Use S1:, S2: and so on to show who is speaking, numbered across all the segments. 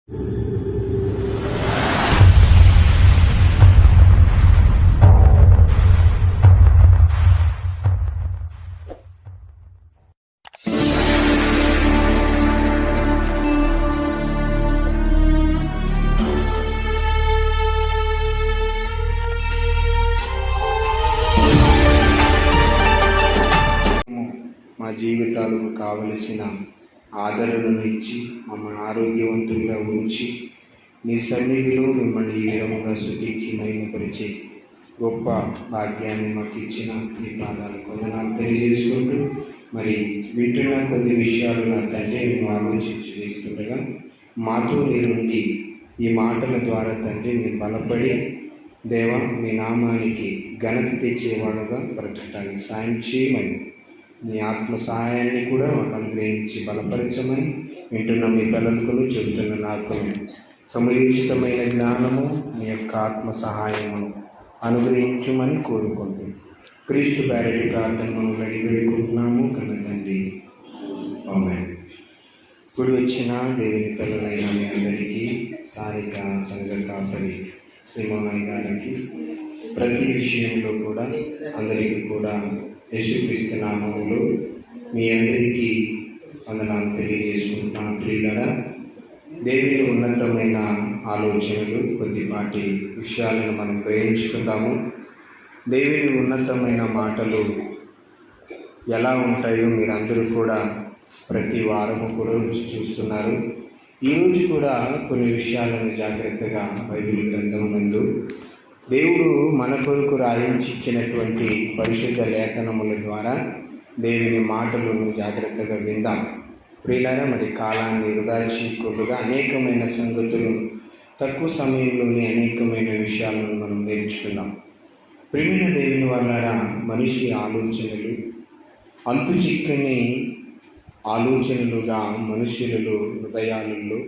S1: మా జీవితాలకు కావలసిన ఆదరణను ఇచ్చి మమ్మల్ని ఆరోగ్యవంతులుగా ఉంచి నీ సన్నిధిలో మిమ్మల్ని ఈ విధముగా స్తుతించి మహిమపరిచే గొప్ప భాగ్యాన్ని మాకు ఇచ్చిన నీ పాదాలకు వందనాలు తెలియజేసుకుంటూ, మరి వింటున్న కొద్ది విషయాలు నా తండ్రి మేము ఆలోచించి చేస్తుండగా మాతో మీరుండి ఈ మాటల ద్వారా తండ్రి మేము బలపడి దేవా మీ నామానికి ఘనత తెచ్చేవాడుగా బ్రతకటానికి సాయం చేయమని, నీ ఆత్మ సహాయాన్ని కూడా మాకు అనుగ్రహించి బలపరచమని వింటున్న మీ పిల్లలకు చెబుతున్న నాకు సమయోచితమైన జ్ఞానము మీ యొక్క ఆత్మ సహాయమును అనుగ్రహించమని కోరుకుంటూ క్రీస్తు పేరటి ప్రార్థనను వేడుకుంటున్నాము కన్న తండ్రి. ఆమేన్. ఇప్పుడు వచ్చిన దేవుని పిల్లలైన మీ అందరికీ, సారిక సంఘ కాపరి శ్రీమోనయ్య గారికి, ప్రతి విషయంలో కూడా అందరికీ కూడా యేసుక్రీస్తు నామములో మీ అందరికీ వందనాలు తెలియజేసుకుంటున్నాను. ప్రియులారా, దేవుని ఉన్నతమైన ఆలోచనలు, కొద్దిపాటి విషయాలను మనం గ్రహించుకుందాము. దేవుని ఉన్నతమైన మాటలు ఎలా ఉంటాయో మీరందరూ కూడా ప్రతి వారము కూడా చూస్తున్నారు. ఈరోజు కూడా కొన్ని విషయాలను జాగ్రత్తగా బైబిల్ గ్రంథం నందు దేవుడు మన కొరకు రాయించిచ్చినటువంటి పరిశుద్ధ లేఖనముల ద్వారా దేవుని మాటలను జాగ్రత్తగా విందాం. ప్రియులారా, మరి కాలాన్ని వృధా చేయకుండా అనేకమైన సంగతులు తక్కువ సమయంలోనే అనేకమైన విషయాలను మనం నేర్చుకున్నాం. ప్రియమైన దేవుని వల్ల మనిషి ఆలోచనలు అంతు చిక్కని ఆలోచనలుగా మనుషులలో హృదయాలలో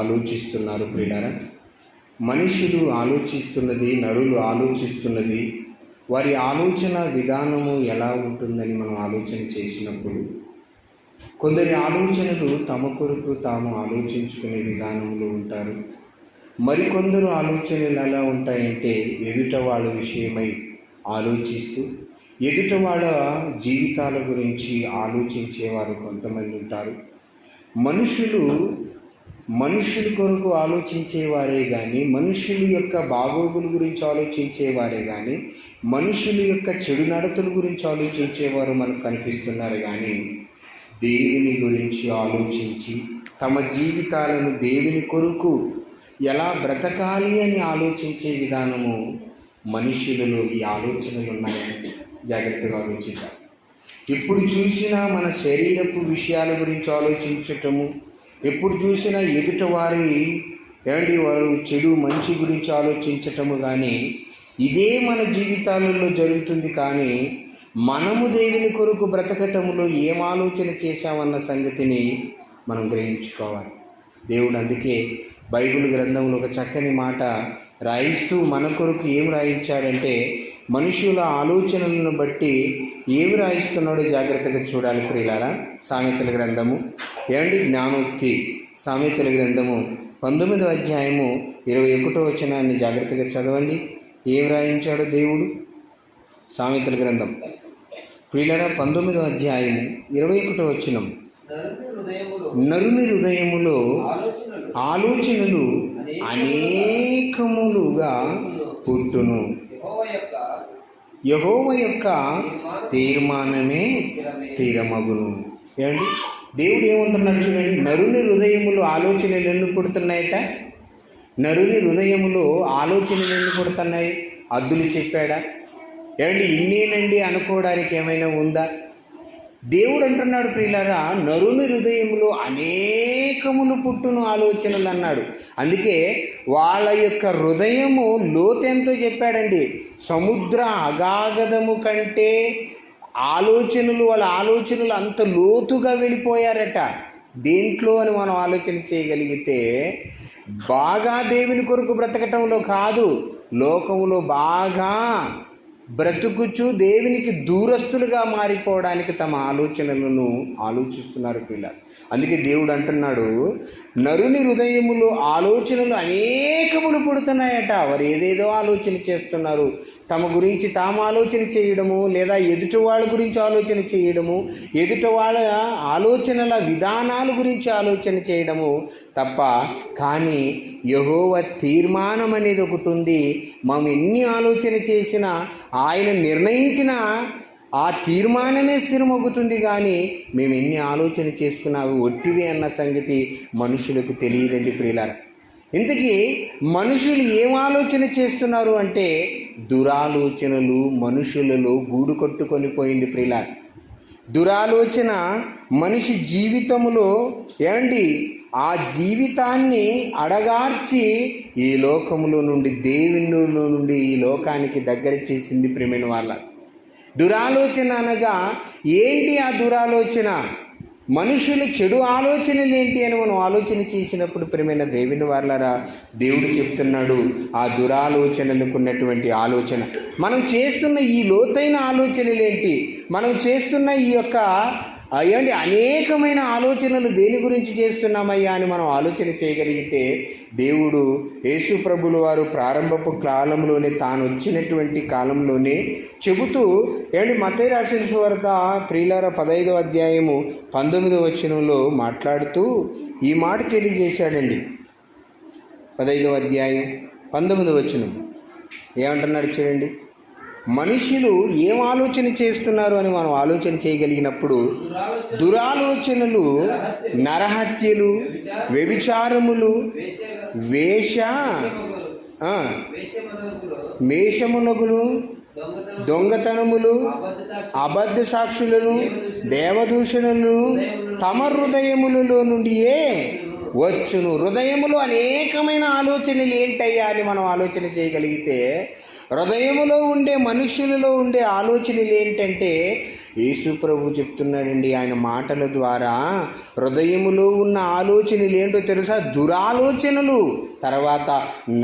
S1: ఆలోచిస్తున్నారు. ప్రియులారా, మనుషులు ఆలోచిస్తున్నది, నరులు ఆలోచిస్తున్నది, వారి ఆలోచన విధానము ఎలా ఉంటుందని మనం ఆలోచన చేసినప్పుడు కొందరి ఆలోచనలు తమ కొరకు తాము ఆలోచించుకునే విధానంలో ఉంటారు. మరికొందరు ఆలోచనలు ఎలా ఉంటాయంటే ఎదుట వాళ్ళ విషయమై ఆలోచిస్తూ ఎదుట వాళ్ళ జీవితాల గురించి ఆలోచించేవారు కొంతమంది ఉంటారు. మనుషుల కొరకు ఆలోచించేవారే కానీ, మనుషుల యొక్క బాగోగుల గురించి ఆలోచించేవారే కానీ, మనుషుల యొక్క చెడు నడతల గురించి ఆలోచించేవారు మనకు కనిపిస్తున్నారు. కానీ దేవుని గురించి ఆలోచించి తమ జీవితాలను దేవుని కొరకు ఎలా బ్రతకాలి అని ఆలోచించే విధానము మనుషులలో ఈ ఆలోచనలు ఉన్నాయని జాగ్రత్తగా ఆలోచిద్దాం. ఎప్పుడు చూసినా మన శరీరపు విషయాల గురించి ఆలోచించటము, ఎప్పుడు చూసినా ఎదుట వారు చెడు మంచి గురించి ఆలోచించటము, కానీ ఇదే మన జీవితాలలో జరుగుతుంది. కానీ మనము దేవుని కొరకు బ్రతకటములో ఏం ఆలోచన చేశామన్న సంగతిని మనం గ్రహించుకోవాలి. దేవుడు అందుకే బైబిల్ గ్రంథంలో ఒక చక్కని మాట రాయిస్తూ మన కొరకు ఏం రాయించాడంటే, మనుషుల ఆలోచనలను బట్టి ఏమి రాయిస్తున్నాడో జాగ్రత్తగా చూడాలి. ప్రియులారా, సామెతల గ్రంథము జ్ఞానోక్తి సామెతల గ్రంథము 19వ అధ్యాయము 21వ వచనాన్ని జాగ్రత్తగా చదవండి. ఏం రాయించాడో దేవుడు. సామెతల గ్రంథం ప్రియులారా 19వ అధ్యాయము 21వ వచనం, నరుని హృదయములో ఆలోచనలు అనేకములుగా పుట్టును, యెహోవా యొక్క తీర్మానమే స్థిరమగును. దేవుడు ఏమంటున్నాడు చూడండి. నరుని హృదయములో ఆలోచనలు ఎన్ని పుడుతున్నాయట? నరుని హృదయములో ఆలోచనలు ఎన్ని పుడుతున్నాయి? అద్దులు చెప్పాడా? ఇన్నేనండి అనుకోవడానికి ఏమైనా ఉందా? దేవుడు అంటున్నాడు ప్రియులారా, నరుని హృదయములో అనేకములు పుట్టును ఆలోచనలు అన్నాడు. అందుకే వాళ్ళ యొక్క హృదయము లోతెంతో చెప్పాడండి. సముద్ర అగాధము కంటే వాళ్ళ ఆలోచనలు అంత లోతుగా వెళ్ళిపోయారట. దేంట్లో అని మనం ఆలోచన చేయగలిగితే బాగా దేవుని కొరకు బ్రతకటంలో కాదు, లోకములో బాగా బ్రతుకుచు దేవునికి దూరస్తులుగా మారిపోవడానికి తమ ఆలోచనలను ఆలోచిస్తున్నారు పిల్లలు. అందుకే దేవుడు అంటున్నాడు, నరుని హృదయములో ఆలోచనలు అనేకములు పుడుతున్నాయట. వారు ఏదేదో ఆలోచన చేస్తున్నారు. తమ గురించి తాము ఆలోచన చేయడము, లేదా ఎదుటి వాళ్ళ గురించి ఆలోచన చేయడము, ఎదుటి వాళ్ళ ఆలోచనల విధానాల గురించి ఆలోచన చేయడము తప్ప, కానీ యెహోవా తీర్మానం అనేది ఒకటి ఉంది. మనం ఎన్ని ఆలోచన చేసినా ఆయన నిర్ణయించిన ఆ తీర్మానమే స్థిరమవుతుంది. కానీ మేము ఎన్ని ఆలోచన చేసుకున్నా అవి ఒట్టివే అన్న సంగతి మనుషులకు తెలియదండి ప్రియులారా. ఇంతకీ మనుషులు ఏం ఆలోచన చేస్తున్నారు అంటే దురాలోచనలు మనుషులలో గూడు కట్టుకొని పోయింది ప్రియులారా. దురాలోచన మనిషి జీవితంలో ఆ జీవితాన్ని అడగార్చి ఈ లోకములో నుండి దేవునిలో నుండి ఈ లోకానికి దగ్గర చేసింది ప్రియమైన వాళ్ళ. దురాలోచన అనగా ఏంటి? ఆ దురాలోచన మనుషుల చెడు ఆలోచనలు ఏంటి అని మనం ఆలోచన చేసినప్పుడు ప్రియమైన దేవుని వాళ్ళరా, దేవుడు చెప్తున్నాడు ఆ దురాలోచనలకు ఉన్నటువంటి ఆలోచన. మనం చేస్తున్న ఈ లోతైన ఆలోచనలు ఏంటి? మనం చేస్తున్న ఈ యొక్క అనేకమైన ఆలోచనలు దేని గురించి చేస్తున్నామయ్యా అని మనం ఆలోచన చేయగలిగితే, దేవుడు యేసు ప్రభుల వారు ప్రారంభపు కాలంలోనే, తాను వచ్చినటువంటి కాలంలోనే చెబుతూ మత్తయి రాసిన సువార్త ప్రియులారా 15వ అధ్యాయము 19వ వచనంలో మాట్లాడుతూ ఈ మాట తెలియజేశాడండి. 15వ అధ్యాయం 19వ వచనం ఏమంటున్నాడు చూడండి. మనుషులు ఏం ఆలోచన చేస్తున్నారు అని మనం ఆలోచన చేయగలిగినప్పుడు దురాలోచనలు, నరహత్యలు, వ్యభిచారములు, మేషమునగులు, దొంగతనములు, అబద్ధ సాక్షులను, దేవదూషణలను తమ హృదయములలో నుండియే వచ్చును. హృదయములో అనేకమైన ఆలోచనలు ఏంటయ్యా అని మనం ఆలోచన చేయగలిగితే, హృదయములో ఉండే మనుషులలో ఉండే ఆలోచనలు ఏంటంటే యేసు ప్రభు చెప్తున్నాడండి ఆయన మాటల ద్వారా. హృదయములో ఉన్న ఆలోచనలు ఏంటో తెలుసా? దురాలోచనలు, తర్వాత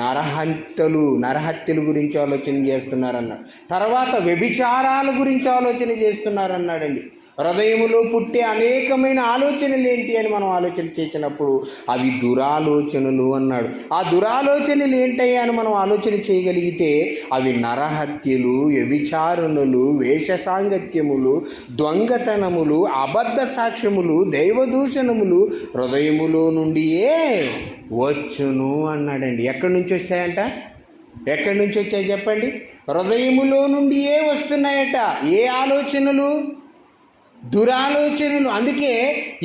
S1: నరహత్యల గురించి ఆలోచన చేస్తున్నారన్నాడు, తర్వాత వ్యభిచారాల గురించి ఆలోచన చేస్తున్నారన్నాడండి. హృదయములో పుట్టే అనేకమైన ఆలోచనలు ఏంటి అని మనం ఆలోచన చేసినప్పుడు అవి దురాలోచనలు అన్నాడు. ఆ దురాలోచనలు ఏంటయ్యా అని మనం ఆలోచన చేయగలిగితే అవి నరహత్యలు, వ్యభిచారణలు, వేషసాంగత్యములు, దొంగతనములు, అబద్ధ సాక్ష్యములు, దైవదూషణములు హృదయములో నుండియే వచ్చును అన్నాడండి. ఎక్కడి నుంచి వచ్చాయంట? ఎక్కడి నుంచి వచ్చాయి చెప్పండి? హృదయములో నుండియే వస్తున్నాయట. ఏ ఆలోచనలు? దురాలోచనలు. అందుకే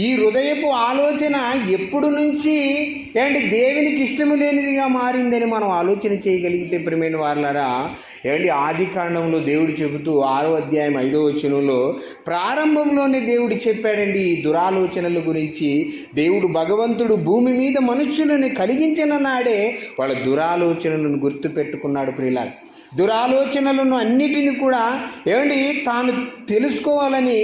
S1: ఈ హృదయపు ఆలోచన ఎప్పుడు నుంచి దేవునికి ఇష్టము లేనిదిగా మారిందని మనం ఆలోచన చేయగలిగితే ప్రియమైన వాళ్ళారా, ఆది కాండంలో దేవుడు చెబుతూ 6వ అధ్యాయం 5వ వచనంలో ప్రారంభంలోనే దేవుడు చెప్పాడండి ఈ దురాలోచనల గురించి. దేవుడు భగవంతుడు భూమి మీద మనుషులను కలిగించిన నాడే వాళ్ళ దురాలోచనలను గుర్తు పెట్టుకున్నాడు ప్రియులారా. దురాలోచనలను అన్నిటిని కూడా తాను తెలుసుకోవాలని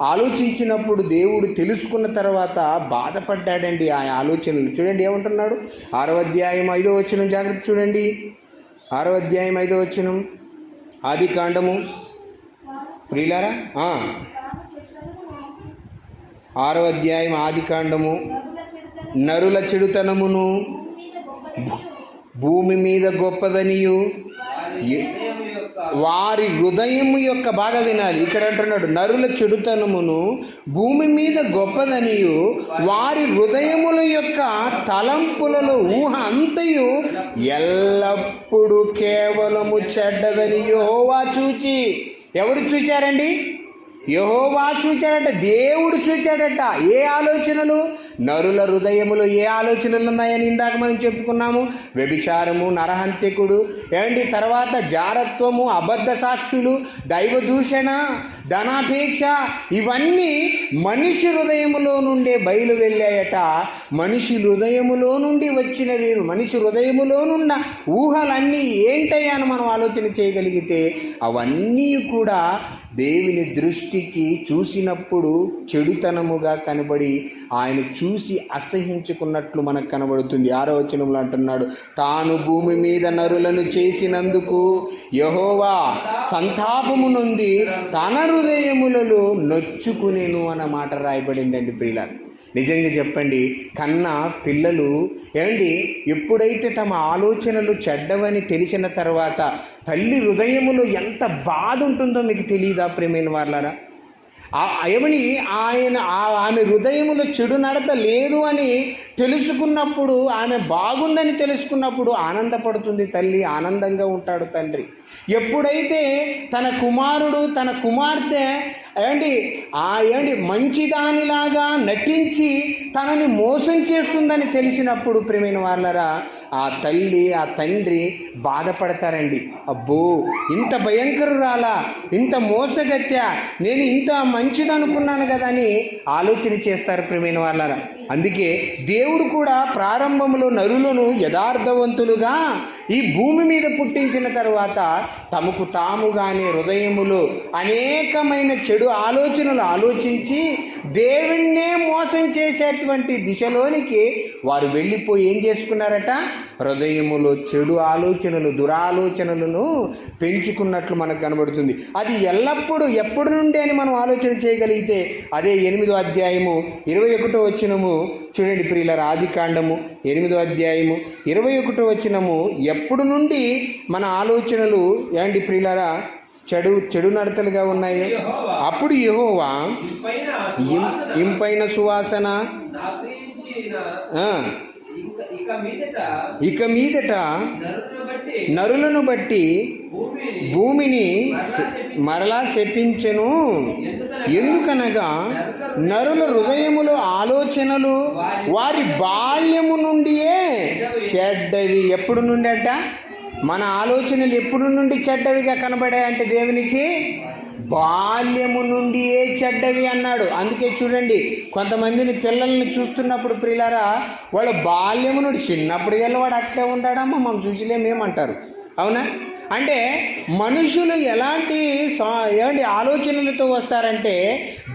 S1: ఆలోచించినప్పుడు దేవుడు తెలుసుకున్న తర్వాత బాధపడ్డాడండి ఆ ఆలోచనలు. చూడండి ఏమంటున్నాడు 6వ అధ్యాయం 5వ వచనం, జాగ్రత్త చూడండి. 6వ అధ్యాయం 5వ వచనం ఆది కాండము ప్రియులారా, 6వ అధ్యాయం ఆది కాండము. నరుల చెడుతనమును భూమి మీద గొప్పదనియు వారి హృదయము యొక్క, బాగా వినాలి ఇక్కడ అంటున్నాడు, నరుల చెడుతనమును భూమి మీద గొప్పదనియు వారి హృదయముల యొక్క తలంపులలో ఊహ అంతయు ఎల్లప్పుడూ కేవలము చెడ్డదని యెహోవా చూచి. ఎవరు చూచారండి? యెహోవా చూచాడట, దేవుడు చూచాడట. ఏ ఆలోచనలు? నరుల హృదయములో ఏ ఆలోచనలు ఉన్నాయని ఇందాక మనం చెప్పుకున్నాము. వ్యభిచారము, నరహంత్యకుడు, తర్వాత జారత్వము, అబద్ధ సాక్షులు, దైవదూషణ, ధనాపేక్ష, ఇవన్నీ మనిషి హృదయములో నుండే బయలు వెళ్ళాయట. మనిషి హృదయములో నుండి వచ్చిన వీరు, మనిషి హృదయములో నున్న ఊహలన్నీ ఏంటయ్యా అని మనం ఆలోచన చేయగలిగితే అవన్నీ కూడా దేవుని దృష్టికి చూసినప్పుడు చెడుతనముగా కనబడి ఆయన చూసి అసహించుకున్నట్లు మనకు కనబడుతుంది. 6వ వచనంలో అంటున్నాడు, తాను భూమి మీద నరులను చేసినందుకు యెహోవా సంతాపము నొంది తన హృదయములలో నొచ్చుకునేను అన్న మాట రాయబడిందండి ప్రియులారా. నిజంగా చెప్పండి, కన్న పిల్లలు ఏమండి ఎప్పుడైతే తమ ఆలోచనలు చెడ్డవని తెలిసిన తర్వాత తల్లి హృదయములో ఎంత బాధ ఉంటుందో మీకు తెలియదా ప్రియమైన వాళ్ళారా? ఏమని ఆమె హృదయములో చెడు నడత లేదు అని తెలుసుకున్నప్పుడు, ఆమె బాగుందని తెలుసుకున్నప్పుడు ఆనందపడుతుంది తల్లి, ఆనందంగా ఉంటాడు తండ్రి. ఎప్పుడైతే తన కుమారుడు తన కుమార్తె ఏంటి మంచిదానిలాగా నటించి తనని మోసం చేస్తుందని తెలిసినప్పుడు ప్రియమైన వాళ్ళరా, ఆ తల్లి ఆ తండ్రి బాధపడతారండి. అబ్బో, ఇంత భయంకరురాలా, ఇంత మోసగత్య, నేను ఇంత మంచిదనుకున్నాను కదా అని ఆలోచన చేస్తారు ప్రియమైన వాళ్ళరా. అందుకే దేవుడు కూడా ప్రారంభంలో నరులను యథార్థవంతులుగా ఈ భూమి మీద పుట్టించిన తర్వాత తమకు తాముగానే హృదయములో అనేకమైన చెడు ఆలోచనలు ఆలోచించి దేవుణ్ణే మోసం చేసేటువంటి దిశలోనికి వారు వెళ్ళిపోయి ఏం చేసుకున్నారట? హృదయములో చెడు ఆలోచనలు, దురాలోచనలను పెంచుకున్నట్లు మనకు కనబడుతుంది. అది ఎల్లప్పుడూ ఎప్పటి నుండి అని మనం ఆలోచన చేయగలిగితే అదే 8వ అధ్యాయము 21వ వచనము చూడండి ప్రియులారా. ఆదికాండము 8వ అధ్యాయము 21వ వచనము ఎప్పుడు నుండి మన ఆలోచనలు ఏంటి ప్రియులారా చెడు నడతలుగా ఉన్నాయి? అప్పుడు యెహోవా ఇంపైన సువాసన ఇక మీదట నరులను బట్టి భూమిని మరలా శపించెను. ఎందుకనగా నరుల హృదయములో ఆలోచనలు వారి బాల్యము నుండియే చెడ్డవి. ఎప్పుడు నుండి అట? మన ఆలోచనలు ఎప్పుడు నుండి చెడ్డవిగా కనబడాయంటే దేవునికి బాల్యము నుండియే చెడ్డవి అన్నాడు. అందుకే చూడండి, కొంతమందిని పిల్లల్ని చూస్తున్నప్పుడు ప్రియులారా, వాళ్ళ బాల్యము నుండి చిన్నప్పుడు వాడు అట్లే ఉండాడమ్మా, మనం చూసిలేమేమంటారు. అవునా? అంటే మనుషులు ఎలాంటి ఆలోచనలతో వస్తారంటే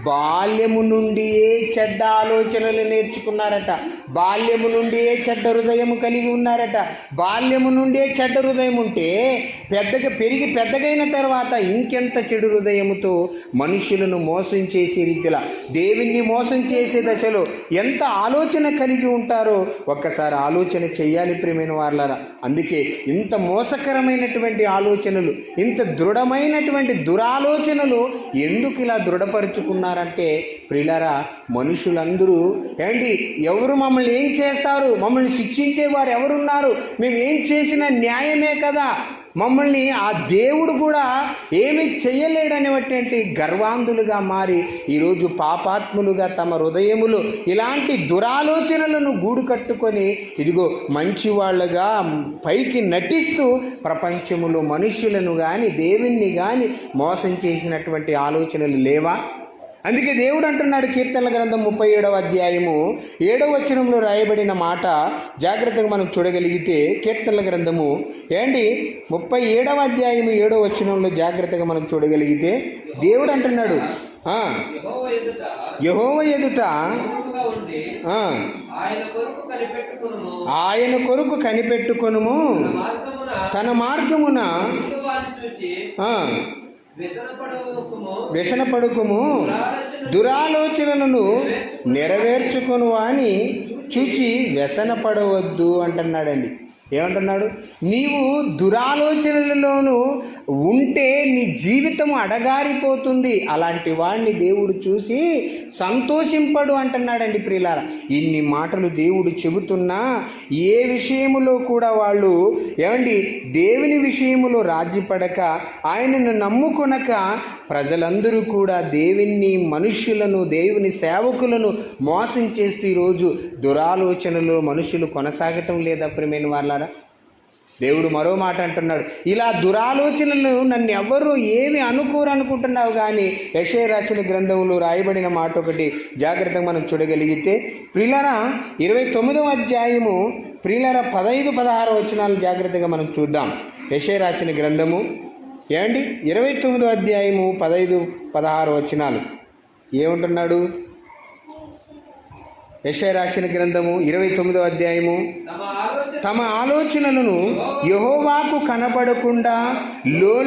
S1: బాల్యము నుండియే చెడ్డ ఆలోచనలు నేర్చుకున్నారట, బాల్యము నుండియే చెడ్డ హృదయము కలిగి ఉన్నారట. బాల్యము నుండే చెడ్డ హృదయం ఉంటే పెరిగి పెద్దగైన తర్వాత ఇంకెంత చెడు హృదయముతో మనుషులను మోసం చేసే రీతిలో, దేవుణ్ణి మోసం చేసే దశలో ఎంత ఆలోచన కలిగి ఉంటారో ఒక్కసారి ఆలోచన చెయ్యాలి ప్రియమైన వాళ్ళారా. అందుకే ఇంత మోసకరమైనటువంటి ఆలోచనలు, ఇంత దృఢమైనటువంటి దురాలోచనలు ఎందుకు ఇలా దృఢపరుచుకున్నారంటే ప్రియులారా, మనుషులందరూ ఎవరు మమ్మల్ని ఏం చేస్తారు, మమ్మల్ని శిక్షించేవారు ఎవరున్నారు, మేము ఏం చేసినా న్యాయమే కదా, మమ్మల్ని ఆ దేవుడు కూడా ఏమీ చెయ్యలేడనేటువంటి గర్వాంధులుగా మారి ఈరోజు పాపాత్ములుగా తమ హృదయములు ఇలాంటి దురాలోచనలను గూడు కట్టుకొని ఇదిగో మంచివాళ్ళుగా పైకి నటిస్తూ ప్రపంచములో మనుషులను కానీ దేవుణ్ణి కానీ మోసం చేసినటువంటి ఆలోచనలు లేవా? అందుకే దేవుడు అంటున్నాడు, కీర్తనల గ్రంథం 37వ అధ్యాయము 7వ వచనంలో రాయబడిన మాట జాగ్రత్తగా మనం చూడగలిగితే, కీర్తనల గ్రంథము 37వ అధ్యాయము 7వ వచనంలో జాగ్రత్తగా మనం చూడగలిగితే దేవుడు అంటున్నాడు, యెహోవా ఎదుట ఆయన కొరకు కనిపెట్టుకొనుము, తన మార్గమున వ్యసనపడుకుము, దురాలోచనలను నెరవేర్చుకొను అని చూచి వ్యసనపడవద్దు అంటున్నాడండి. ఏమంటున్నాడు? నీవు దురాలోచనలలోనూ ఉంటే నీ జీవితం అడగారిపోతుంది, అలాంటి వాడిని దేవుడు చూసి సంతోషింపడు అంటున్నాడండి ప్రియులారా. ఇన్ని మాటలు దేవుడు చెబుతున్నా ఏ విషయములో కూడా వాళ్ళు దేవుని విషయములో రాజీపడక, ఆయనను నమ్ముకొనక ప్రజలందరూ కూడా దేవుని మనుష్యులను, దేవుని సేవకులను మోసం చేస్తూ ఈరోజు దురాలోచనలో మనుషులు కొనసాగటం లేదా ప్రియమైన వాళ్ళారా? దేవుడు మరో మాట అంటున్నాడు, ఇలా దురాలోచనలు నన్ను ఎవ్వరూ ఏమి అనుకుంటున్నావు కానీ యెషయా రాసిన గ్రంథంలో రాయబడిన మాట ఒకటి జాగ్రత్తగా మనం చూడగలిగితే ప్రియులారా, 29వ అధ్యాయము ప్రియులారా 15-16 వచనాలు జాగ్రత్తగా మనం చూద్దాం. యెషయా రాసిన గ్రంథము 29వ అధ్యాయము 15-16 వచనాలు ఏమంటున్నాడు? యెషయా రాసిన గ్రంథము 29వ అధ్యాయము, తమ ఆలోచనలను యెహోవాకు కనపడకుండా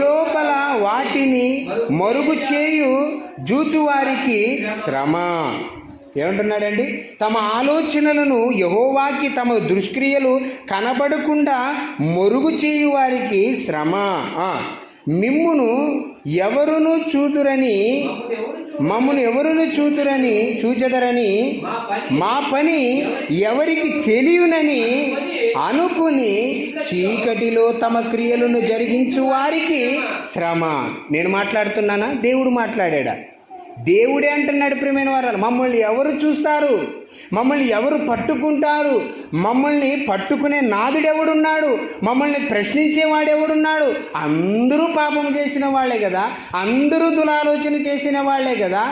S1: లోపల వాటిని మరుగు చేయు జూచువారికి శ్రమ. ఏమంటున్నాడండి? తమ ఆలోచనలను యెహోవాకి తమ దుష్క్రియలు కనబడకుండా మరుగు చేయు వారికి శ్రమ. మిమ్మును ఎవరును చూదురని, మమ్మను ఎవరును చూచెదరని, మా పని ఎవరికి తెలియనని అనుకుని చీకటిలో తమ క్రియలను జరిగించు వారికి శ్రమ. నేను మాట్లాడుతున్నానా? దేవుడు మాట్లాడా? దేవుడే అంటున్నాడు. ప్రియమైన వారు, మమ్మల్ని ఎవరు చూస్తారు? మమ్మల్ని ఎవరు పట్టుకుంటారు? మమ్మల్ని పట్టుకునే నాదుడెవడున్నాడు? మమ్మల్ని ప్రశ్నించేవాడెవడున్నాడు? అందరూ పాపం చేసిన వాళ్ళే కదా, అందరూ దురాలోచన చేసిన వాళ్ళే కదా,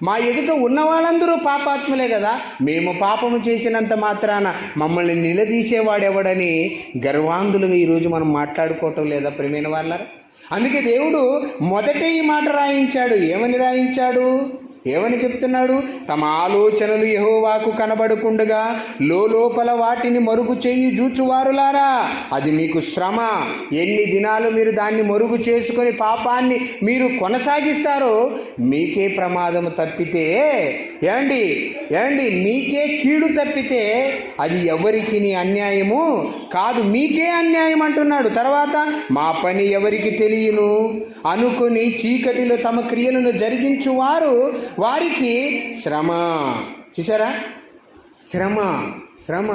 S1: మా ఎదుట ఉన్న వాళ్ళందరూ పాపాత్ములే కదా, మేము పాపము చేసినంత మాత్రాన మమ్మల్ని నిలదీసేవాడెవడని గర్వాంధులుగా ఈరోజు మనం మాట్లాడుకోవటం లేదా ప్రియమైన వాళ్ళారా? అందుకే దేవుడు మొదటే ఈ మాట రాయించాడు. ఏమని రాయించాడు? ఏమని చెప్తున్నాడు? తమ ఆలోచనలు యెహోవాకు కనబడకుండగా లోపల వాటిని మరుగు చేయి జూచువారులారా, అది మీకు శ్రమ. ఎన్ని దినాలు మీరు దాన్ని మరుగు చేసుకొని పాపాన్ని మీరు కొనసాగిస్తారో మీకే ప్రమాదం తప్పితే, ఏమండి మీకే కీడు తప్పితే అది ఎవరికి అన్యాయము కాదు, మీకే అన్యాయం అంటున్నాడు. తర్వాత మా పని ఎవరికి తెలియను అనుకుని చీకటిలో తమ క్రియలను జరిగించువారు వారికి శ్రమ. చూసారా? శ్రమ.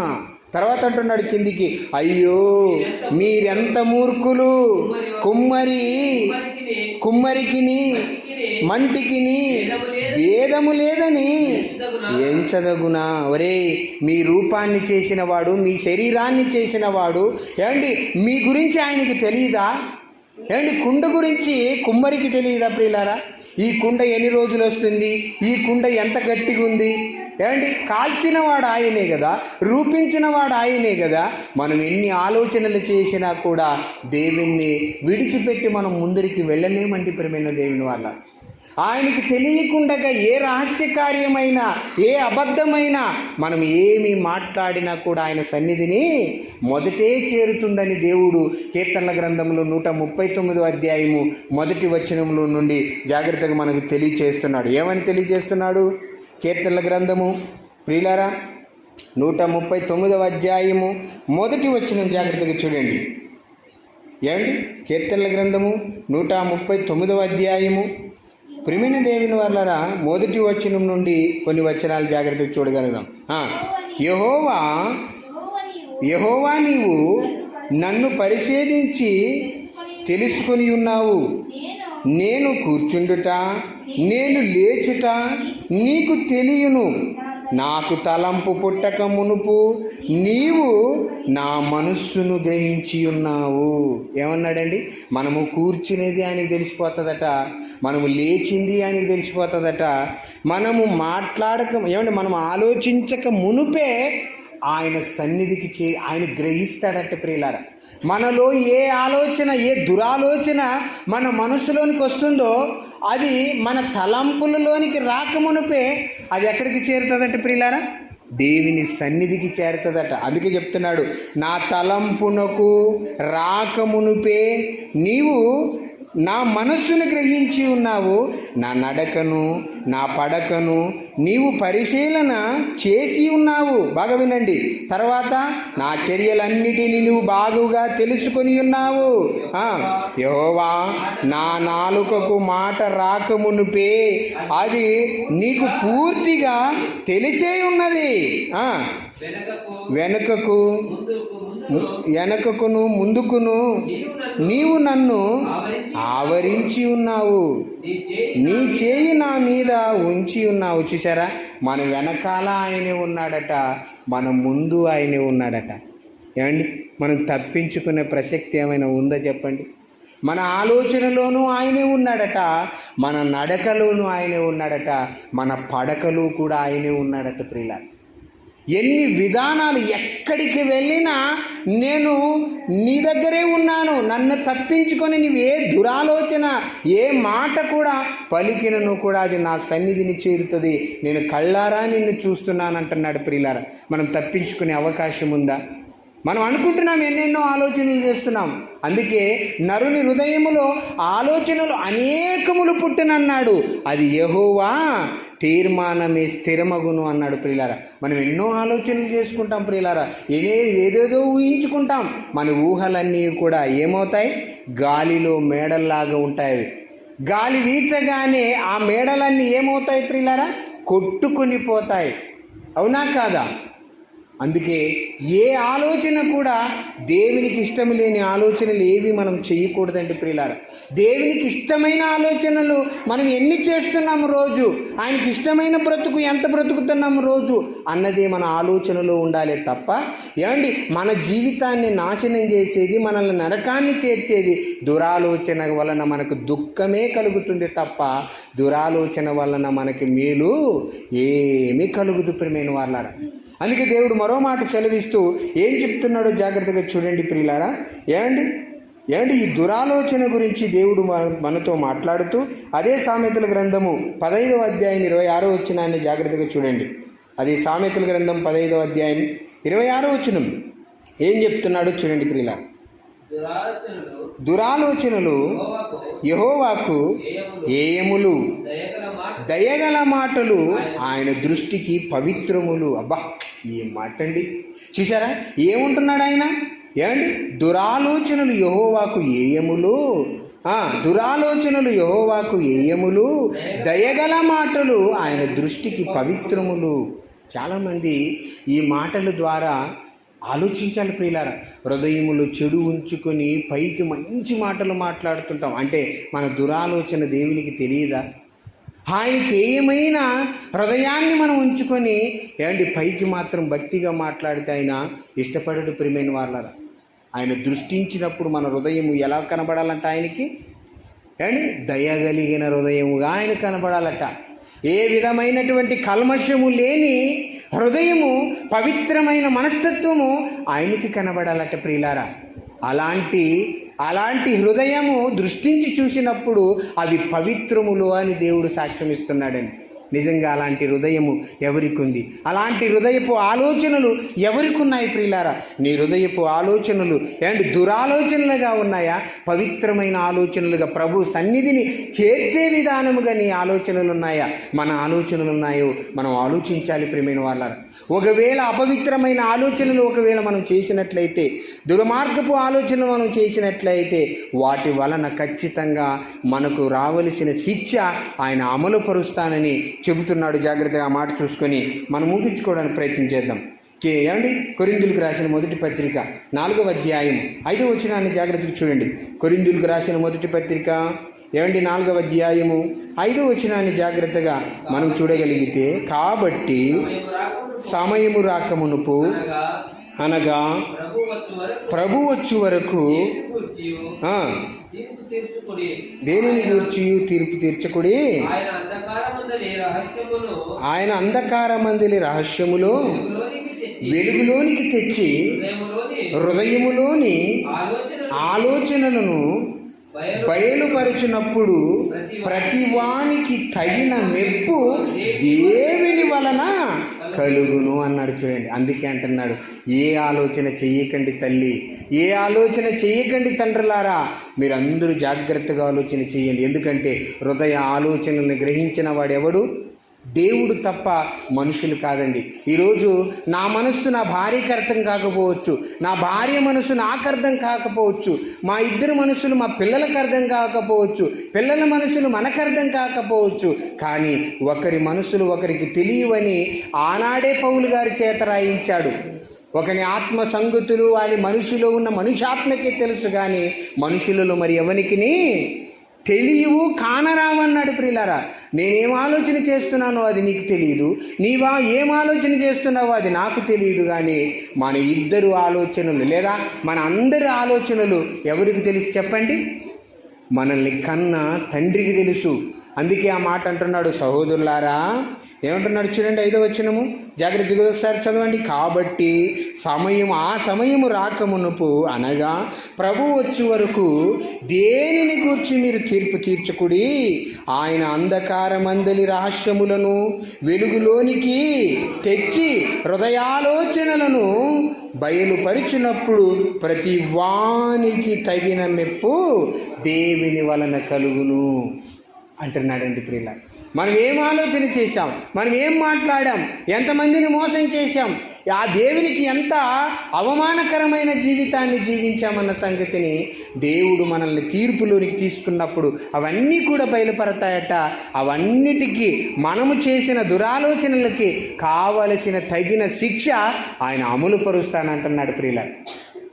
S1: తర్వాత అంటున్నాడు కిందికి, అయ్యో మీరెంత మూర్ఖులు, కుమ్మరికిని మంటికిని భేదము లేదని ఎంచదగునా. ఒరే, మీ రూపాన్ని చేసినవాడు, మీ శరీరాన్ని చేసినవాడు, ఏమండి మీ గురించి ఆయనకి తెలియదా? కుండ గురించి కుమ్మరికి తెలియదా ప్రియులారా? ఈ కుండ ఎన్ని రోజులు వస్తుంది, ఈ కుండ ఎంత గట్టిగా ఉంది, కాల్చినవాడు ఆయనే కదా, రూపించినవాడు ఆయనే కదా. మనం ఎన్ని ఆలోచనలు చేసినా కూడా దేవుణ్ణి విడిచిపెట్టి మనం ముందరికి వెళ్ళలేమండి ప్రియమైన దేవుని వల్ల. ఆయనకి తెలియకుండా ఏ రహస్య కార్యమైనా, ఏ అబద్ధమైనా మనం ఏమి మాట్లాడినా కూడా ఆయన సన్నిధిని మొదటే చేరుతుందని దేవుడు కీర్తనల గ్రంథంలో 139వ అధ్యాయము 1వ వచనంలో నుండి జాగ్రత్తగా మనకు తెలియచేస్తున్నాడు. ఏమని తెలియచేస్తున్నాడు? కీర్తనల గ్రంథము ప్రియులారా 139వ అధ్యాయము 1వ వచనం జాగ్రత్తగా చూడండి. కీర్తనల గ్రంథము 139వ అధ్యాయము. ప్రియమైన దేవుని వాళ్ళరా, 1వ వచనం నుండి కొన్ని వచనాలు జాగ్రత్తగా చూడగలుగుదాం. యెహోవా నీవు నన్ను పరిశోధించి తెలుసుకొని ఉన్నావు. నేను కూర్చుండుట, నేను లేచుట నీకు తెలియను. నాకు తలంపు పుట్టక మునుపు నీవు నా మనస్సును గ్రహించి ఉన్నావు. ఏమన్నాడండి? మనము కూర్చునేది ఆయనకు తెలిసిపోతుందట, మనము లేచింది ఆయనకు తెలిసిపోతుందట, మనము మనం ఆలోచించక మునుపే ఆయన సన్నిధికి ఆయన గ్రహిస్తాడట ప్రియులారా. మనలో ఏ ఆలోచన, ఏ దురాలోచన మన మనసులోనికి వస్తుందో అది మన తలంపులలోనికి రాకమునుపే అది ఎక్కడికి చేరుతుందట ప్రియులారా? దేవుని సన్నిధికి చేరుతుందట. అందుకే చెప్తున్నాడు, నా తలంపునకు రాకమునుపే నీవు నా మనస్సును గ్రహించి ఉన్నావు, నా నడకను నా పడకను నీవు పరిశీలన చేసి ఉన్నావు. బాగా వినండి. తర్వాత నా చర్యలన్నిటినీ నువ్వు బాగుగా తెలుసుకొని ఉన్నావు. యెహోవా నా నాలుకకు మాట రాకమునుపే అది నీకు పూర్తిగా తెలిసే ఉన్నది. వెనకకును ముందుకును నీవు నన్ను ఆవరించి ఉన్నావు, నీ చేయి నా మీద ఉంచి ఉన్నావు. చూసారా? మన వెనకాల ఆయనే ఉన్నాడట, మన ముందు ఆయనే ఉన్నాడట. మనం తప్పించుకునే ప్రసక్తి ఏమైనా ఉందా చెప్పండి? మన ఆలోచనలోనూ ఆయనే ఉన్నాడట, మన నడకలోనూ ఆయనే ఉన్నాడట, మన పడకలో కూడా ఆయనే ఉన్నాడట ప్రియులారా. ఎన్ని విధానాలు, ఎక్కడికి వెళ్ళినా నేను నీ దగ్గరే ఉన్నాను, నన్ను తప్పించుకొని నీవు ఏ దురాలోచన, ఏ మాట కూడా పలికినను కూడా అది నా సన్నిధిని చేరుతుంది. నేను కళ్ళారా నిన్ను చూస్తున్నాను అంటున్నాడు ప్రియులారా. మనం తప్పించుకునే అవకాశం ఉందా? మనం అనుకుంటున్నాం, ఎన్నెన్నో ఆలోచనలు చేస్తున్నాం. అందుకే నరుని హృదయములో ఆలోచనలు అనేకములు పుట్టునన్నాడు, అది యెహోవా తీర్మానమే స్థిరమగును అన్నాడు. ప్రియులారా, మనం ఎన్నో ఆలోచనలు చేసుకుంటాం ప్రియులారా, ఏదేదో ఊహించుకుంటాం. మన ఊహలన్నీ కూడా ఏమవుతాయి? గాలిలో మేడల్లాగా ఉంటాయి. గాలి వీచగానే ఆ మేడలన్నీ ఏమవుతాయి ప్రియులారా? కొట్టుకొని పోతాయి. అవునా కాదా? అందుకే ఏ ఆలోచన కూడా దేవునికి ఇష్టం లేని ఆలోచనలు ఏవి మనం చేయకూడదండి ప్రియులారా. దేవునికి ఇష్టమైన ఆలోచనలు మనం ఎన్ని చేస్తున్నాము రోజు, ఆయనకి ఇష్టమైన బ్రతుకు ఎంత బ్రతుకుతున్నాము రోజు అన్నదే మన ఆలోచనలో ఉండాలి తప్ప, ఏమండి మన జీవితాన్ని నాశనం చేసేది, మనల్ని నరకాన్ని చేర్చేది దురాలోచన వలన మనకు దుఃఖమే కలుగుతుంది తప్ప దురాలోచన వలన మనకి మేలు ఏమీ కలుగుదు ప్రియమైన వాళ్ళారా. అందుకే దేవుడు మరో మాట సెలవిస్తూ ఏం చెప్తున్నాడో జాగ్రత్తగా చూడండి ప్రియులారా. ఏమండి ఈ దురాలోచన గురించి దేవుడు మనతో మాట్లాడుతూ అదే సామెతల గ్రంథము 15వ అధ్యాయం 26వ వచనాన్ని జాగ్రత్తగా చూడండి. అదే సామెతల గ్రంథం 15వ అధ్యాయం 26వ వచనం ఏం చెప్తున్నాడో చూడండి ప్రియులారా. దురాలోచనలు యెహోవాకు ఏయములు, దయగల మాటలు ఆయన దృష్టికి పవిత్రములు. అబ్బా, ఏం మాట అండి! చూసారా ఏముంటున్నాడు ఆయన? ఏమండి దురాలోచనలు యెహోవాకు ఏయములు, దురాలోచనలు యెహోవాకు ఏయములు, దయగల మాటలు ఆయన దృష్టికి పవిత్రములు. చాలామంది ఈ మాటల ద్వారా ఆలోచించాలి ప్రియులారా. హృదయములు చెడు ఉంచుకొని పైకి మంచి మాటలు మాట్లాడుతుంటాం. అంటే మన దురాలోచన దేవునికి తెలియదా? ఆయనకి ఏమైనా హృదయాన్ని మనం ఉంచుకొని పైకి మాత్రం భక్తిగా మాట్లాడితే ఆయన ఇష్టపడడు ప్రియమైన వాళ్ళరా. ఆయన దృష్టించినప్పుడు మన హృదయము ఎలా కనబడాలంట? ఆయనకి దయగలిగిన హృదయముగా ఆయన కనబడాలట. ఏ విధమైనటువంటి కల్మషము లేని హృదయము, పవిత్రమైన మనస్తత్వము ఆయనకి కనబడాలట ప్రియులారా. అలాంటి హృదయము దృష్టించి చూసినప్పుడు అవి పవిత్రములు అని దేవుడు సాక్ష్యం ఇస్తున్నాడండి. నిజంగా అలాంటి హృదయము ఎవరికి ఉంది? అలాంటి హృదయపు ఆలోచనలు ఎవరికి ఉన్నాయి ప్రియులారా? నీ హృదయపు ఆలోచనలు దురాలోచనలుగా ఉన్నాయా, పవిత్రమైన ఆలోచనలుగా ప్రభు సన్నిధిని చేర్చే విధానముగా నీ ఆలోచనలు ఉన్నాయా? మన ఆలోచనలు ఉన్నాయో మనం ఆలోచించాలి ప్రియమైన వాళ్ళారా. ఒకవేళ అపవిత్రమైన ఆలోచనలు ఒకవేళ మనం చేసినట్లయితే, దుర్మార్గపు ఆలోచనలు మనం చేసినట్లయితే వాటి వలన ఖచ్చితంగా మనకు రావలసిన శిక్ష ఆయన అమలుపరుస్తానని చెబుతున్నాడు. జాగ్రత్తగా ఆ మాట చూసుకొని మనం ముగించుకోవడానికి ప్రయత్నం చేద్దాం. కొరింథీయులకు రాసిన మొదటి పత్రిక 4వ అధ్యాయం 5వ వచనాన్ని జాగ్రత్తగా చూడండి. కొరింథీయులకు రాసిన మొదటి పత్రిక 4వ అధ్యాయము 5వ వచనాన్ని జాగ్రత్తగా మనం చూడగలిగితే, కాబట్టి సమయము రాకమునుపు అనగా ప్రభు వచ్చు వరకు దేనిని గూర్చి తీర్పు తీర్చకుడి, ఆయన అంధకారమందలి రహస్యములో వెలుగులోనికి తెచ్చి హృదయములోని ఆలోచనలను బయలుపరచినప్పుడు ప్రతివానికి తగిన మెప్పు దేవుని వలన కలుగును అన్నాడు. చూడండి, అందుకే అంటున్నాడు, ఏ ఆలోచన చెయ్యకండి తల్లి, ఏ ఆలోచన చెయ్యకండి తండ్రులారా, మీరందరూ జాగ్రత్తగా ఆలోచన చేయండి. ఎందుకంటే హృదయ ఆలోచనల్ని గ్రహించిన వాడెవడు? దేవుడు తప్ప మనుషులు కాదండి. ఈరోజు నా మనస్సు నా భార్యకి అర్థం కాకపోవచ్చు, నా భార్య మనసు నాకు అర్థం కాకపోవచ్చు, మా ఇద్దరు మనసులు మా పిల్లలకు అర్థం కాకపోవచ్చు, పిల్లల మనసులు మనకు అర్థం కాకపోవచ్చు. కానీ ఒకరి మనసులు ఒకరికి తెలియవని ఆనాడే పౌలు గారి చేత రాయించాడు. ఒకని ఆత్మ సంగతులు వాని మనిషిలో ఉన్న మనుష్యాత్మకే తెలుసు, కానీ మనుషులలో మరి ఎవరికి తెలియవు, కానరావన్నాడు. ప్రియులారా, నేనేం ఆలోచన చేస్తున్నానో అది నీకు తెలియదు, నీవా ఏం ఆలోచన చేస్తున్నావో అది నాకు తెలియదు. కానీ మన ఇద్దరు ఆలోచనలు లేదా మన అందరి ఆలోచనలు ఎవరికి తెలుసు చెప్పండి? మనల్ని కన్నా తండ్రికి తెలుసు. అందుకే ఆ మాట అంటున్నాడు. సహోదరులారా, ఏమంటున్నాడు చూడండి, 5వ వచనము జాగ్రత్తగా ఒకసారి చదవండి. కాబట్టి ఆ సమయము రాకమునుపు అనగా ప్రభు వచ్చే వరకు దేనిని గూర్చి మీరు తీర్పు తీర్చకుడి, ఆయన అంధకారమందలి రహస్యములను వెలుగులోనికి తెచ్చి హృదయాలోచనలను బయలుపరిచినప్పుడు ప్రతి వానికి తగిన మెప్పు దేవుని వలన కలుగును అంటున్నాడండి ప్రియుల. మనం ఏం ఆలోచన చేశాం, మనం ఏం మాట్లాడాం, ఎంతమందిని మోసం చేశాం, ఆ దేవునికి ఎంత అవమానకరమైన జీవితాన్ని జీవించామన్న సంగతిని దేవుడు మనల్ని తీర్పులోనికి తీసుకున్నప్పుడు అవన్నీ కూడా బయలుపడతాయట. అవన్నిటికీ మనము చేసిన దురాలోచనలకి కావలసిన తగిన శిక్ష ఆయన అమలు పరుస్తానంటున్నాడు ప్రియుల.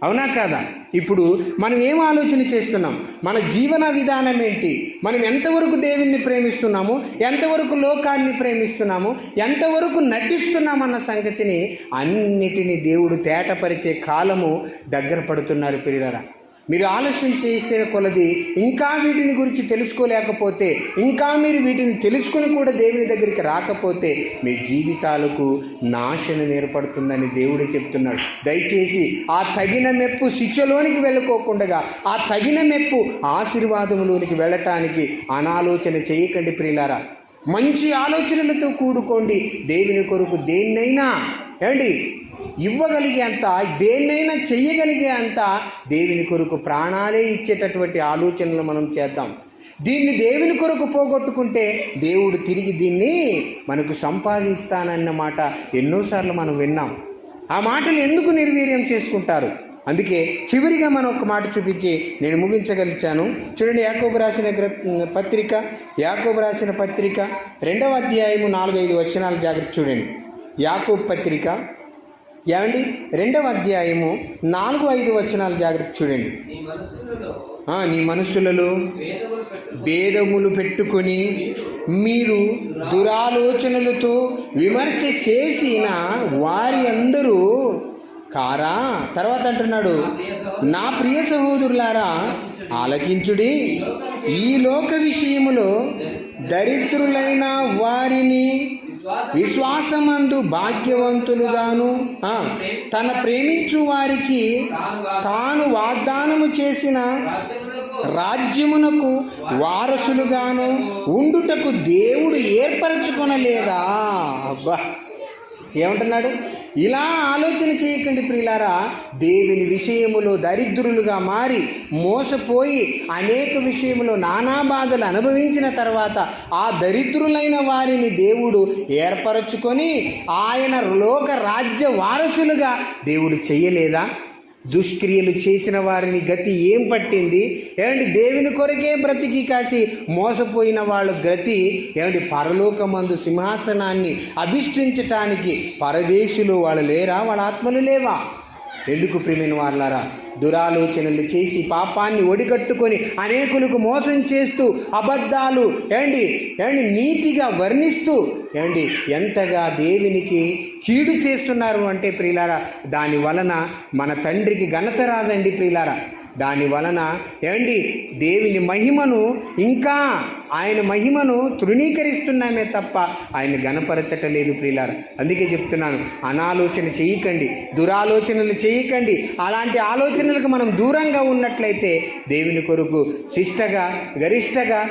S1: అవునా కాదా? ఇప్పుడు మనం ఏం ఆలోచన చేస్తున్నాం, మన జీవన విధానం ఏంటి, మనం ఎంతవరకు దేవుణ్ణి ప్రేమిస్తున్నాము, ఎంతవరకు లోకాన్ని ప్రేమిస్తున్నాము, ఎంతవరకు నటిస్తున్నామన్న సంగతిని అన్నిటినీ దేవుడు తేటపరిచే కాలము దగ్గర పడుతున్నారు ప్రియులారా. మీరు ఆలస్యం చేస్తే కొలది ఇంకా వీటిని గురించి తెలుసుకోలేకపోతే, ఇంకా మీరు వీటిని తెలుసుకుని కూడా దేవుని దగ్గరికి రాకపోతే మీ జీవితాలకు నాశనం ఏర్పడుతుందని దేవుడే చెప్తున్నాడు. దయచేసి ఆ తగిన మెప్పు శిక్షలోనికి వెళ్ళకోకుండా ఆ తగిన మెప్పు ఆశీర్వాదములోనికి వెళ్ళటానికి అనాలోచన చేయకండి ప్రియులారా. మంచి ఆలోచనలతో కూడుకోండి. దేవుని కొరకు దేన్నైనా ఇవ్వగలిగే అంత, దేన్నైనా చెయ్యగలిగే అంత దేవుని కొరకు ప్రాణాలే ఇచ్చేటటువంటి ఆలోచనలు మనం చేద్దాం. దీన్ని దేవుని కొరకు పోగొట్టుకుంటే దేవుడు తిరిగి దీన్ని మనకు సంపాదిస్తానన్న మాట ఎన్నోసార్లు మనం విన్నాం. ఆ మాటలు ఎందుకు నిర్వీర్యం చేసుకుంటారు? అందుకే చివరిగా మనం ఒక మాట చూపించి నేను ముగించగలిచాను. చూడండి, యాకోబు రాసిన పత్రిక 2వ అధ్యాయము 4-5 వచనాలు జాగ్రత్త చూడండి. యాకోబు పత్రిక 2వ అధ్యాయము 4-5 వచనాలు జాగ్రత్త చూడండి. నీ మనస్సులలో భేదములు పెట్టుకొని మీరు దురాలోచనలతో విమర్శ చేసిన వారి అందరూ కారా. తర్వాత అంటున్నాడు, నా ప్రియ సహోదరులారా ఆలకించుడి, ఈ లోక విషయములో దరిద్రులైన వారిని విశ్వాసమందు భాగ్యవంతులుగాను తన ప్రేమించు వారికి తాను వాగ్దానము చేసిన రాజ్యమునకు వారసులుగాను ఉండుటకు దేవుడు ఏర్పరచుకొనలేదా? అబ్బా, ఏమంటున్నాడు? ఇలా ఆలోచన చేయకండి ప్రియులారా. దేవుని విషయములో దరిద్రులుగా మారి మోసపోయి అనేక విషయములో నానా బాధలు అనుభవించిన తర్వాత ఆ దరిద్రులైన వారిని దేవుడు ఏర్పరచుకొని ఆయన లోక రాజ్య వారసులుగా దేవుడు చెయ్యలేదా? దుష్క్రియలు చేసిన వారిని గతి ఏం పట్టింది? దేవుని కొరకే బ్రతికి కాసి మోసపోయిన వాళ్ళు గతి పరలోకమందు సింహాసనాన్ని అభిష్టించటానికి పరదేశులు వాళ్ళు లేరా? వాళ్ళ ఆత్మలు లేవా? ఎందుకు ప్రియమైన వారలారా, దురాలోచనలు చేసి పాపాన్ని ఒడిగట్టుకొని అనేకులకు మోసం చేస్తూ అబద్ధాలు నీతిగా వర్ణిస్తూ ఎంతగా దేవునికి కీడు చేస్తున్నారు అంటే ప్రియులారా, దాని వలన మన తండ్రికి ఘనత రాదండి ప్రియులారా. దాని వలన దేవుని మహిమను ఇంకా ఆయన మహిమను తృణీకరిస్తున్నామే తప్ప ఆయన గణపరచటలేదు ప్రియులారా. అందుకే చెప్తున్నాను, అనాలోచన చేయకండి, దురాలోచనలు చేయకండి. అలాంటి ఆలోచనలకు మనం దూరంగా ఉన్నట్లయితే దేవుని కొరకు శిష్టగా గరిష్టగా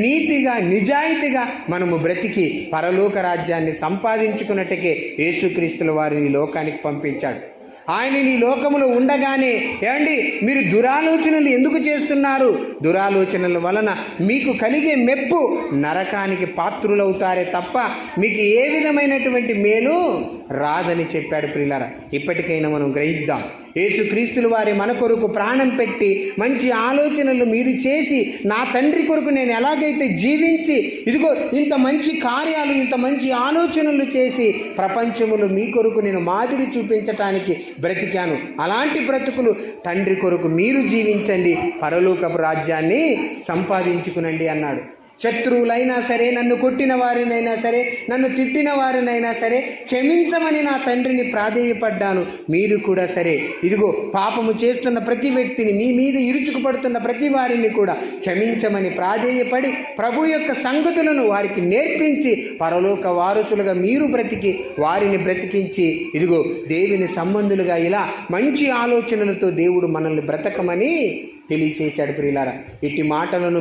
S1: నీతిగా నిజాయితీగా మనము బ్రతికి పరలోక రాజ్యాన్ని సంపాదించుకున్నట్టుకే యేసుక్రీస్తుల వారిని లోకానికి పంపించాడు. ఆయన ఈ లోకములో ఉండగానే మీరు దురాలోచనలు ఎందుకు చేస్తున్నారు? దురాలోచనల వలన మీకు కలిగే మెప్పు నరకానికి పాత్రులవుతారే తప్ప మీకు ఏ విధమైనటువంటి మేలు రాదని చెప్పాడు ప్రియులారా. ఇప్పటికైనా మనం గ్రహిద్దాం. యేసుక్రీస్తుల వారి మన కొరకు ప్రాణం పెట్టి మంచి ఆలోచనలు మీరు చేసి నా తండ్రి కొరకు నేను ఎలాగైతే జీవించి ఇదిగో ఇంత మంచి కార్యాలు ఇంత మంచి ఆలోచనలు చేసి ప్రపంచములో మీ కొరకు నేను మాదిరి చూపించటానికి బ్రతికాను. అలాంటి బ్రతుకులు తండ్రి కొరకు మీరు జీవించండి, పరలోకపు రాజ్యాన్ని సంపాదించుకునండి అన్నాడు. శత్రువులైనా సరే, నన్ను కొట్టిన వారినైనా సరే, నన్ను తిట్టిన వారినైనా సరే క్షమించమని నా తండ్రిని ప్రాధేయపడ్డాను. మీరు కూడా సరే ఇదిగో పాపము చేస్తున్న ప్రతి వ్యక్తిని, మీ మీద ఇరుచుకుపడుతున్న ప్రతి వారిని కూడా క్షమించమని ప్రాధేయపడి ప్రభు యొక్క సంగతులను వారికి నేర్పించి పరలోక వారసులుగా మీరు బ్రతికి వారిని బ్రతికించి ఇదిగో దేవుని సంబంధులుగా ఇలా మంచి ఆలోచనలతో దేవుడు మనల్ని బ్రతకమని తెలియచేశాడు ప్రియులారా. ఇట్టి మాటలను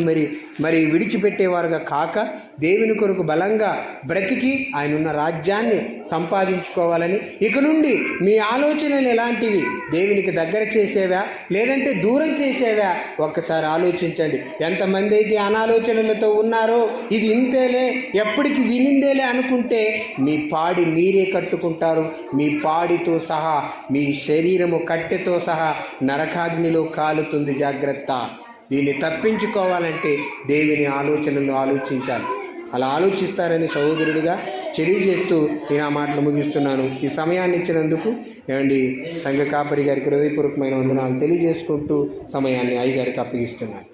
S1: మరి విడిచిపెట్టే పెట్టేవారుగా కాక దేవుని కొరకు బలంగా బ్రతికి ఆయన ఉన్న రాజ్యాన్ని సంపాదించుకోవాలని. ఇక నుండి మీ ఆలోచనలు ఎలాంటివి? దేవునికి దగ్గర చేసేవా లేదంటే దూరం చేసేవా? ఒక్కసారి ఆలోచించండి. ఎంతమంది అయితే అనాలోచనలతో ఉన్నారో, ఇది ఇంతేలే, ఎప్పటికి వినిందేలే అనుకుంటే మీ పాడి మీరే కట్టుకుంటారు. మీ పాడితో సహా మీ శరీరము కట్టెతో సహా నరకాగ్నిలో కాలుతుంది. జాగ్రత్త. దీన్ని తప్పించుకోవాలంటే దేవుని ఆలోచనలు ఆలోచించాలి. అలా ఆలోచిస్తారని సహోదరుడిగా తెలియజేస్తూ నేను ఆ మాటలు ముగిస్తున్నాను. ఈ సమయాన్ని ఇచ్చినందుకు ఏమండి సంఘ కాపరి గారికి హృదయపూర్వకమైన వందనాలు తెలియజేసుకుంటూ సమయాన్ని అయ్యగారికి అప్పగిస్తున్నాను.